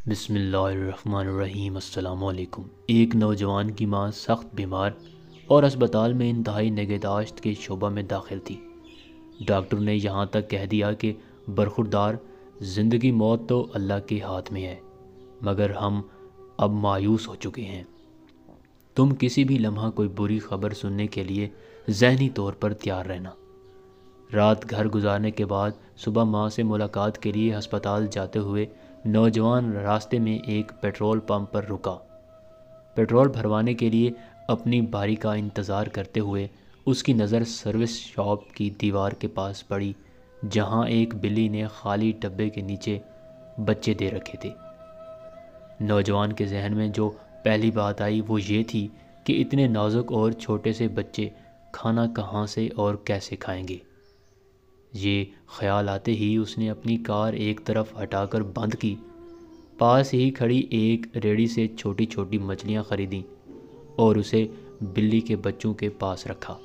بسم اللہ الرحمن الرحیم۔ السلام علیکم۔ ایک نوجوان کی ماں سخت بیمار اور اسپتال میں انتہائی نگہداشت کے شعبہ میں داخل تھی۔ ڈاکٹر نے یہاں تک کہہ دیا کہ برخوردار، زندگی موت تو اللہ کے ہاتھ میں ہے، مگر ہم اب مایوس ہو چکے ہیں۔ تم کسی بھی لمحہ کوئی بری خبر سننے کے لیے ذہنی طور پر تیار رہنا۔ رات گھر گزارنے کے بعد صبح ماں سے ملاقات کے لیے ہسپتال جاتے ہوئے نوجوان راستے میں ایک پیٹرول پمپ پر رکا۔ پیٹرول بھروانے کے لیے اپنی باری کا انتظار کرتے ہوئے اس کی نظر سروس شاپ کی دیوار کے پاس پڑی، جہاں ایک بلی نے خالی ڈبے کے نیچے بچے دے رکھے تھے۔ نوجوان کے ذہن میں جو پہلی بات آئی وہ یہ تھی کہ اتنے نازک اور چھوٹے سے بچے کھانا کہاں سے اور کیسے کھائیں گے۔ یہ خیال آتے ہی اس نے اپنی کار ایک طرف ہٹا کر بند کی، پاس ہی کھڑی ایک ریڑھی سے چھوٹی چھوٹی مچھلیاں خریدیں اور اسے بلی کے بچوں کے پاس رکھا۔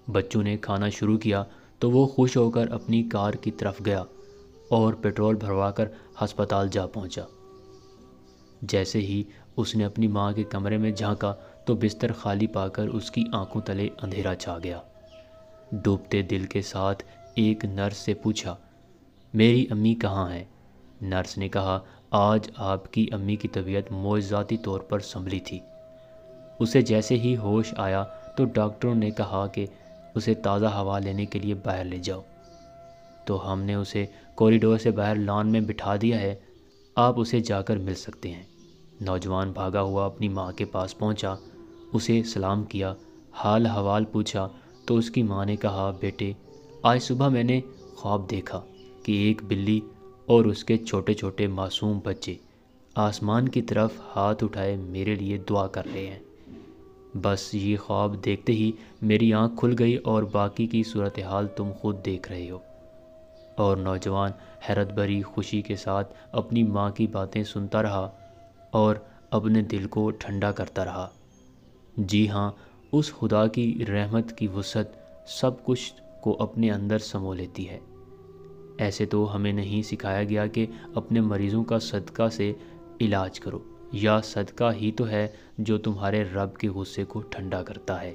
بچوں نے کھانا شروع کیا تو وہ خوش ہو کر اپنی کار کی طرف گیا اور پیٹرول بھروا کر ہسپتال جا پہنچا۔ جیسے ہی اس نے اپنی ماں کے کمرے میں جھانکا تو بستر خالی پا کر اس کی آنکھوں تلے اندھیرا چھا گیا۔ ڈوبتے دل کے ساتھ ایک نرس سے پوچھا، میری امی کہاں ہیں؟ نرس نے کہا، آج آپ کی امی کی طبیعت معجزاتی طور پر سنبھلی تھی۔ اسے جیسے ہی ہوش آیا تو ڈاکٹروں نے کہا کہ اسے تازہ ہوا لینے کے لیے باہر لے جاؤ، تو ہم نے اسے کوریڈور سے باہر لان میں بٹھا دیا ہے، آپ اسے جا کر مل سکتے ہیں۔ نوجوان بھاگا ہوا اپنی ماں کے پاس پہنچا، اسے سلام کیا، حال حوال پوچھا تو اس کی ماں نے کہا، بیٹے، آج صبح میں نے خواب دیکھا کہ ایک بلی اور اس کے چھوٹے چھوٹے معصوم بچے آسمان کی طرف ہاتھ اٹھائے میرے لیے دعا کر رہے ہیں۔ بس یہ خواب دیکھتے ہی میری آنکھ کھل گئی اور باقی کی صورتحال تم خود دیکھ رہے ہو۔ اور نوجوان حیرت بھری خوشی کے ساتھ اپنی ماں کی باتیں سنتا رہا اور اپنے دل کو ٹھنڈا کرتا رہا۔ جی ہاں، اس خدا کی رحمت کی وسعت سب کچھ کو اپنے اندر سمو لیتی ہے۔ ایسے تو ہمیں نہیں سکھایا گیا کہ اپنے مریضوں کا صدقہ سے علاج کرو، یا صدقہ ہی تو ہے جو تمہارے رب کے غصے کو ٹھنڈا کرتا ہے۔